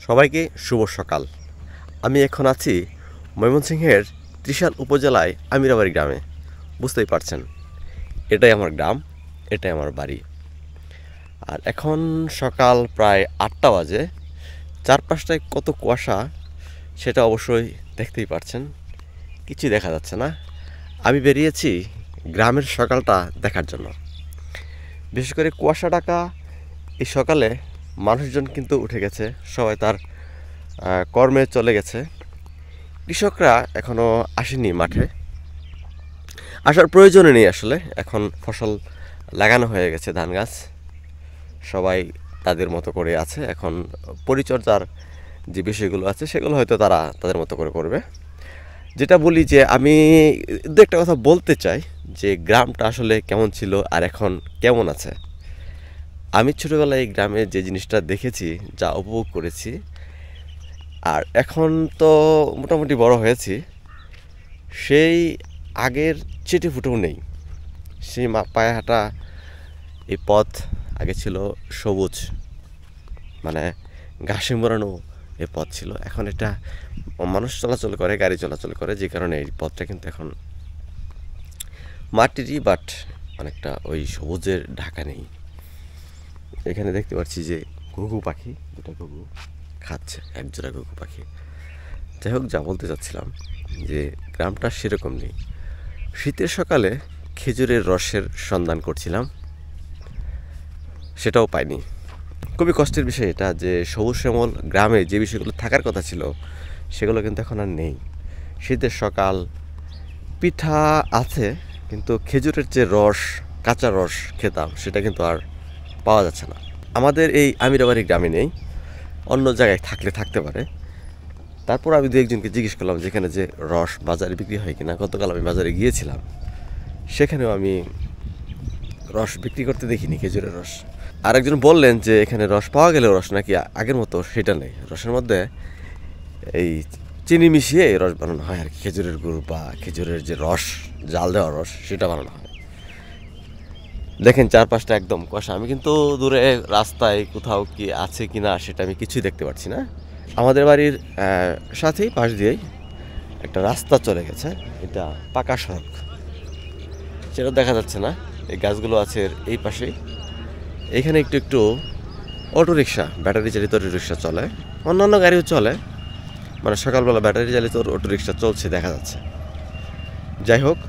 সবাইকে শুভ সকাল। আমি এখন আছি ময়মনসিংহের ত্রিশাল উপজেলায় আমিরাবাড়ি গ্রামে। বুঝতেই পারছেন, এটাই আমার গ্রাম, এটাই আমার বাড়ি। আর এখন সকাল প্রায় 8টা বাজে। চারপাশটায় কত কুয়াশা সেটা অবশ্যই দেখতেই পারছেন, কিছুই দেখা যাচ্ছে না। আমি বেরিয়েছি গ্রামের সকালটা দেখার জন্য। বিশেষ করে কুয়াশা ঢাকা এই সকালে মানুষজন কিন্তু উঠে গেছে, সবাই তার কর্মে চলে গেছে। কৃষকরা এখনও আসেনি মাঠে, আসার প্রয়োজনই নেই আসলে। এখন ফসল লাগানো হয়ে গেছে, ধান গাছ, সবাই তাদের মতো করে আছে। এখন পরিচর্যার যে বিষয়গুলো আছে সেগুলো হয়তো তারা তাদের মতো করে করবে। যেটা বলি যে আমি দু একটা কথা বলতে চাই যে গ্রামটা আসলে কেমন ছিল আর এখন কেমন আছে। আমি ছোটোবেলায় এই গ্রামে যে জিনিসটা দেখেছি, যা উপভোগ করেছি, আর এখন তো মোটামুটি বড় হয়েছি, সেই আগের চেটে ফুটেও নেই। সেই পায়ে হাঁটা এই পথ আগে ছিল সবুজ, মানে ঘাসে মোড়ানো এই পথ ছিল। এখন এটা মানুষ চলাচল করে, গাড়ি চলাচল করে, যে কারণে এই পথটা কিন্তু এখন মাটিরই, বাট অনেকটা ওই সবুজের ঢাকা নেই। এখানে দেখতে পাচ্ছি যে ঘুঘু পাখি, দুটা ঘুঘু খাচ্ছে, একজোড়া ঘুঘু পাখি। যাই হোক, যা বলতে চাচ্ছিলাম যে গ্রামটা সেরকম নেই। শীতের সকালে খেজুরের রসের সন্ধান করছিলাম, সেটাও পাইনি। খুবই কষ্টের বিষয় এটা যে সবুজ শ্যামল গ্রামে যে বিষয়গুলো থাকার কথা ছিল সেগুলো কিন্তু এখন আর নেই। শীতের সকাল, পিঠা আছে, কিন্তু খেজুরের যে রস, কাঁচা রস খেতাম, সেটা কিন্তু আর পাওয়া যাচ্ছে না। আমাদের এই আমিরাবাড়ি গ্রামে নেই, অন্য জায়গায় থাকলে থাকতে পারে। তারপর আমি দু একজনকে জিজ্ঞেস করলাম যেখানে যে রস বাজারে বিক্রি হয় কিনা। গতকাল আমি বাজারে গিয়েছিলাম, সেখানেও আমি রস বিক্রি করতে দেখিনি, খেজুরের রস। আরেকজন বললেন যে এখানে রস পাওয়া গেলেও রস নাকি আগের মতো সেটা নেই। রসের মধ্যে এই চিনি মিশিয়ে রস বানানো হয় আর কি, খেজুরের গুড় বা খেজুরের যে রস, জাল দেওয়া রস, সেটা বানানো হয়। দেখেন চারপাশটা একদম কুয়াশা। আমি কিন্তু দূরে রাস্তায় কোথাও কি আছে কি না সেটা আমি কিছুই দেখতে পাচ্ছি না। আমাদের বাড়ির সাথেই, পাশ দিয়েই একটা রাস্তা চলে গেছে, এটা পাকা সড়ক, সেটা দেখা যাচ্ছে না। এই গাছগুলো আছে এই পাশেই। এখানে একটু একটু অটোরিকশা, ব্যাটারি চালিত অটোরিকশা চলে, অন্যান্য গাড়িও চলে, মানে সকালবেলা ব্যাটারি চালিত অটোরিকশা চলছে দেখা যাচ্ছে। যাই হোক,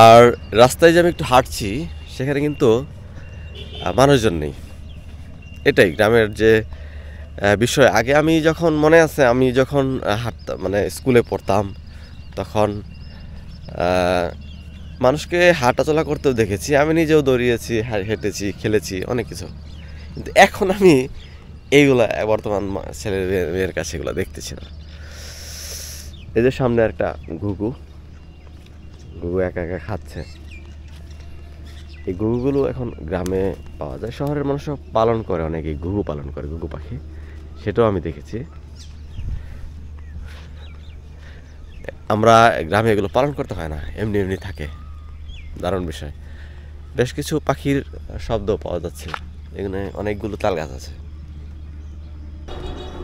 আর রাস্তায় যে আমি একটু হাঁটছি সেখানে কিন্তু মানুষজন নেই। এটাই গ্রামের যে বিষয়। আগে আমি যখন, মনে আছে, আমি যখন হাঁটতাম, মানে স্কুলে পড়তাম, তখন মানুষকে হাঁটাচলা করতেও দেখেছি, আমি নিজেও দৌড়িয়েছি, হেঁটেছি, খেলেছি, অনেক কিছু। কিন্তু এখন আমি এইগুলা বর্তমান ছেলে মেয়ের কাছে এগুলো দেখতেছি না। এই যে সামনে একটা ঘুঘু, ঘুঘু একা একা খাচ্ছে। এই ঘুঘুগুলো এখন গ্রামে পাওয়া যায়, শহরের মানুষও পালন করে, অনেকে ঘুঘু পালন করে, ঘুঘু পাখি, সেটাও আমি দেখেছি। আমরা গ্রামে এগুলো পালন করতে হয় না, এমনি এমনি থাকে। দারুণ বিষয়। বেশ কিছু পাখির শব্দ পাওয়া যাচ্ছে, এখানে অনেকগুলো তাল গাছ আছে।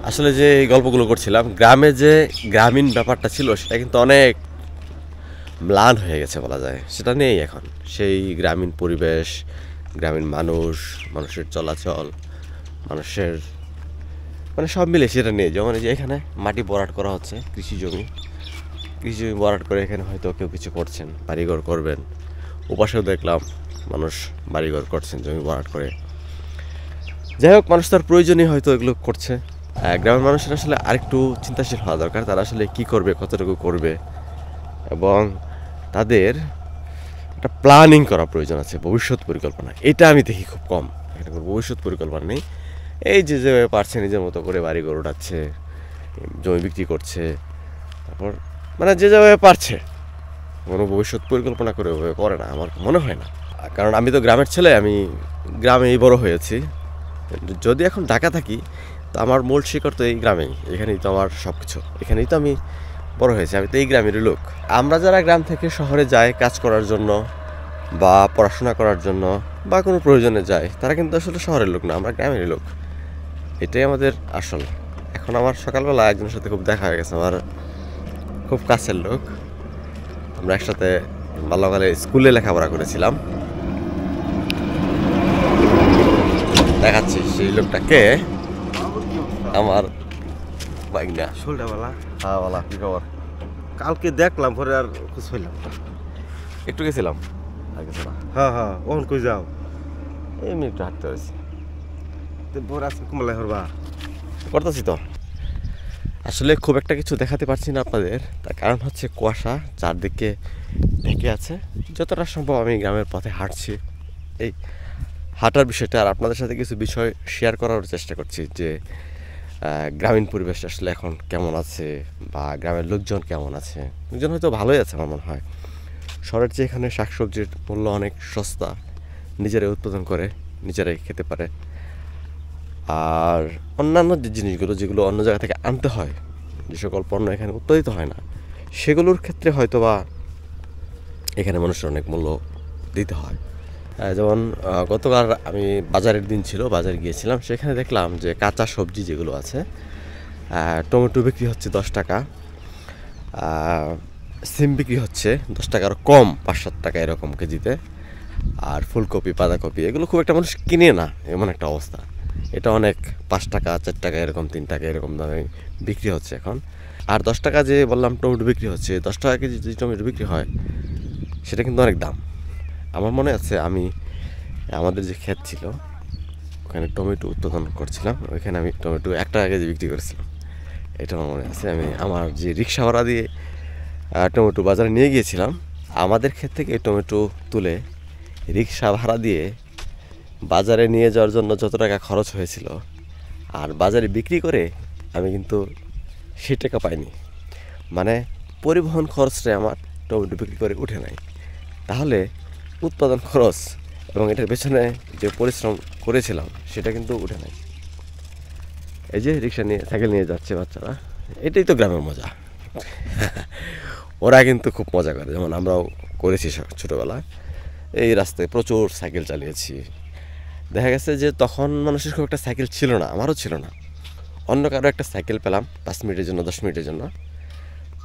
আসলে যে এই গল্পগুলো করছিলাম, গ্রামে যে গ্রামীণ ব্যাপারটা ছিল সেটা কিন্তু অনেক ম্লান হয়ে গেছে বলা যায়। সেটা নেই এখন। সেই গ্রামীণ পরিবেশ, গ্রামীণ মানুষ, মানুষের চলাচল, মানুষের, মানে সব মিলে সেটা নেই। যেমন এই যে এখানে মাটি ভরাট করা হচ্ছে, কৃষি জমি ভরাট করে এখানে হয়তো কেউ কিছু করছেন, বাড়িঘর করবেন। ওপাশেও দেখলাম মানুষ বাড়িঘর করছেন জমি ভরাট করে। যাই হোক, মানুষ তার প্রয়োজনীয় হয়তো এগুলো করছে। গ্রামের মানুষের আসলে আরেকটু চিন্তাশীল হওয়া দরকার, তারা আসলে কী করবে, কতটুকু করবে, এবং তাদের একটা প্ল্যানিং করা প্রয়োজন আছে, ভবিষ্যৎ পরিকল্পনা। এটা আমি দেখি খুব কম, এখানে কোনো ভবিষ্যৎ পরিকল্পনা নেই। এই যে যেভাবে পারছে নিজের মতো করে বাড়ি ঘর উঠাচ্ছে, জমি বিক্রি করছে, তারপর মানে যে যেভাবে পারছে, কোনো ভবিষ্যৎ পরিকল্পনা করে ওভাবে করে না, আমার মনে হয় না। কারণ আমি তো গ্রামের ছেলে, আমি গ্রামেই বড় হয়েছি। যদি এখন ঢাকা থাকি, তো আমার মূল শিকড় তো এই গ্রামেই, এখানেই তো আমার সব কিছু, এখানেই তো আমি বড় হয়েছি, আমি তো এই গ্রামেরই লোক। আমরা যারা গ্রাম থেকে শহরে যাই কাজ করার জন্য বা পড়াশোনা করার জন্য বা কোনো প্রয়োজনে যাই, তারা কিন্তু আসলে শহরের লোক না, আমরা গ্রামেরই লোক। এটাই আমাদের আসল। এখন আমার সকালবেলা একজনের সাথে খুব দেখা হয়ে গেছে, আমার খুব কাছের লোক। আমরা একসাথে বাল্যকালে স্কুলে লেখাপড়া করেছিলাম। দেখাচ্ছি সেই লোকটাকে, আমার বাইকটা। শোলটাওয়ালা হ্যাঁ বলা, কি খবর? কালকে দেখলাম, পরে আর খুশ হইলাম না। একটু গেছিলাম, আর কিছু না। হ্যাঁ ওখান কই যাও? এমনি একটু হাঁটতে হয়েছি। পরে আজকে কুমালাই হরবা? করতেছি তো। আসলে খুব একটা কিছু দেখাতে পারছি না আপনাদের, তার কারণ হচ্ছে কুয়াশা চারদিকে ঢেকে আছে। যতটা সম্ভব আমি গ্রামের পথে হাঁটছি। এই হাঁটার বিষয়টা আর আপনাদের সাথে কিছু বিষয় শেয়ার করার চেষ্টা করছি, যে গ্রামীণ পরিবেশ আসলে এখন কেমন আছে, বা গ্রামের লোকজন কেমন আছে। লোকজন হয়তো ভালোই আছে আমার মনে হয়। শহরের চেয়ে এখানে শাকসবজির মূল্য অনেক সস্তা, নিজেরাই উৎপাদন করে নিজেরাই খেতে পারে। আর অন্যান্য যে জিনিসগুলো যেগুলো অন্য জায়গা থেকে আনতে হয়, যে সকল পণ্য এখানে উৎপাদিত হয় না, সেগুলোর ক্ষেত্রে হয়তো বা এখানে মানুষের অনেক মূল্য দিতে হয়। যেমন গতকাল আমি বাজারের দিন ছিল, বাজারে গিয়েছিলাম, সেখানে দেখলাম যে কাঁচা সবজি যেগুলো আছে, টমেটো বিক্রি হচ্ছে 10 টাকা, সিম বিক্রি হচ্ছে 10 টাকার কম, 5-7 টাকা এরকম কেজিতে। আর ফুলকপি বাঁধাকপি এগুলো খুব একটা মানুষ কিনে না, এমন একটা অবস্থা। এটা অনেক 5 টাকা 4 টাকা এরকম 3 টাকা এরকম দামে বিক্রি হচ্ছে এখন। আর 10 টাকা যে বললাম টমেটো বিক্রি হচ্ছে, 10 টাকা কেজি যে টমেটো বিক্রি হয়, সেটা কিন্তু অনেক দাম। আমার মনে আছে আমি আমাদের যে ক্ষেত ছিল ওখানে টমেটো উৎপাদন করছিলাম, ওইখানে আমি টমেটো 1 টাকা কেজি বিক্রি করেছিলাম। এটা আমার মনে আছে। আমি আমার যে রিক্সা ভাড়া দিয়ে টমেটো বাজারে নিয়ে গিয়েছিলাম, আমাদের ক্ষেত থেকে টমেটো তুলে রিক্সা ভাড়া দিয়ে বাজারে নিয়ে যাওয়ার জন্য যত টাকা খরচ হয়েছিল, আর বাজারে বিক্রি করে আমি কিন্তু সেই টাকা পাইনি। মানে পরিবহন খরচটা আমার টমেটো বিক্রি করে উঠে নাই। তাহলে উৎপাদন খরচ এবং এটার পেছনে যে পরিশ্রম করেছিলাম সেটা কিন্তু উঠে নাই। এই যে রিক্সা নিয়ে সাইকেল নিয়ে যাচ্ছে বাচ্চারা, এটাই তো গ্রামের মজা। ওরা কিন্তু খুব মজা করে, যেমন আমরাও করেছি ছোটোবেলায়। এই রাস্তায় প্রচুর সাইকেল চালিয়েছি। দেখা গেছে যে তখন মানুষের খুব একটা সাইকেল ছিল না, আমারও ছিল না। অন্য কারো একটা সাইকেল পেলাম 5 মিনিটের জন্য 10 মিনিটের জন্য,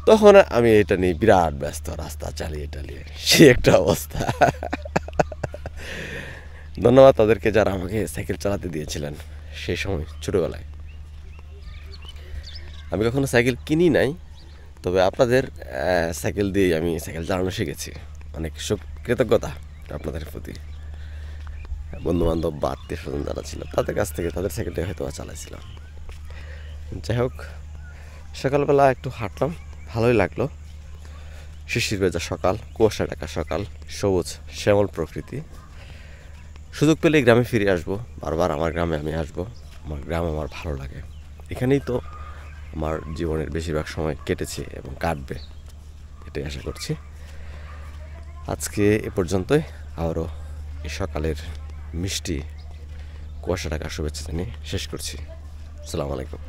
তখন আমি এটা নিয়ে বিরাট ব্যস্ত, রাস্তা চালিয়ে টালিয়ে সে একটা অবস্থা। ধন্যবাদ তাদেরকে যারা আমাকে সাইকেল চালাতে দিয়েছিলেন সেই সময় ছোটোবেলায়। আমি কখনো সাইকেল কিনি নাই, তবে আপনাদের সাইকেল দিয়েই আমি সাইকেল চালানো শিখেছি। অনেক কৃতজ্ঞতা আপনাদের প্রতি। বন্ধুবান্ধব বা আত্মীয় স্বজন যারা ছিল তাদের কাছ থেকে তাদের সাইকেলটাই হয়তো চালাইছিলাম। যাই হোক, সকালবেলা একটু হাঁটলাম, ভালোই লাগলো। শিশির ভেজা সকাল, কুয়াশা ঢাকা সকাল, সবুজ শ্যামল প্রকৃতি। সুযোগ পেলে গ্রামে ফিরে আসবো, বারবার আমার গ্রামে আমি আসবো। আমার গ্রাম আমার ভালো লাগে, এখানেই তো আমার জীবনের বেশিরভাগ সময় কেটেছে এবং কাটবে, এটাই আশা করছি। আজকে এ পর্যন্তই। আবারও এই সকালের মিষ্টি কুয়াশা ঢাকা শুভেচ্ছা জানিয়ে শেষ করছি। আসসালামু আলাইকুম।